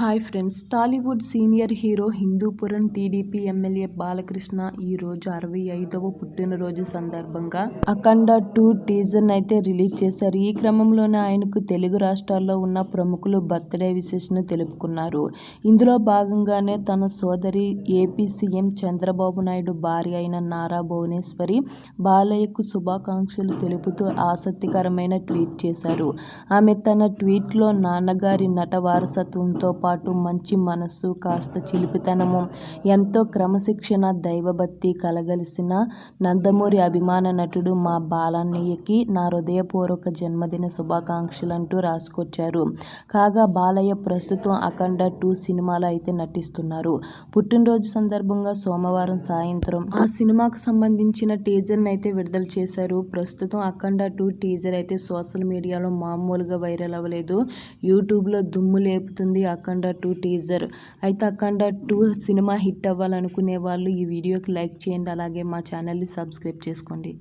Hi friends, Tollywood senior hero Hindupuram TDP MLA Balakrishna ఈరోజు 65వ పుట్టినరోజు సందర్భంగా అఖండ 2 టీజర్ అయితే రిలీజ్ చేశారు. ఈ క్రమంలోనే ఆయనకు తెలుగు రాష్ట్రాల్లో ఉన్న ప్రముఖులు బర్త్డే విషెస్ ను తెలుపుకున్నారు. ఇందులో భాగంగానే తన సోదరి ఏపీ సీఎం చంద్రబాబు నాయుడు భార్య అయిన నారా భువనేశ్వరి బాలయ్యకు శుభాకాంక్షలు తెలుపుతూ ఆసక్తికరమైన ట్వీట్ చేశారు. ఆమె తన ట్వీట్లో నాన్నగారి నట వారసత్వంతో పాటు మంచి మనస్సు, కాస్త చిలిపితనము, ఎంతో క్రమశిక్షణ, దైవభక్తి కలగలిసిన నందమూరి అభిమాన నటుడు మా బాలన్నయ్యకి నా హృదయపూర్వక జన్మదిన శుభాకాంక్షలంటూ రాసుకొచ్చారు. కాగా బాలయ్య ప్రస్తుతం అఖండ 2 సినిమాలో అయితే నటిస్తున్నారు. పుట్టినరోజు సందర్భంగా సోమవారం సాయంత్రం ఆ సినిమాకు సంబంధించిన టీజర్ని అయితే విడుదల చేశారు. ప్రస్తుతం అఖండ 2 టీజర్ అయితే సోషల్ మీడియాలో మామూలుగా వైరల్ అవ్వలేదు. యూట్యూబ్లో దుమ్ము లేపుతుంది అఖండ 2 టీజర్. అయితే అఖండ 2 సినిమా హిట్ అవ్వాలనుకునే వాళ్ళు ఈ వీడియోకి లైక్ చేయండి. అలాగే మా ఛానల్ని సబ్స్క్రైబ్ చేసుకోండి.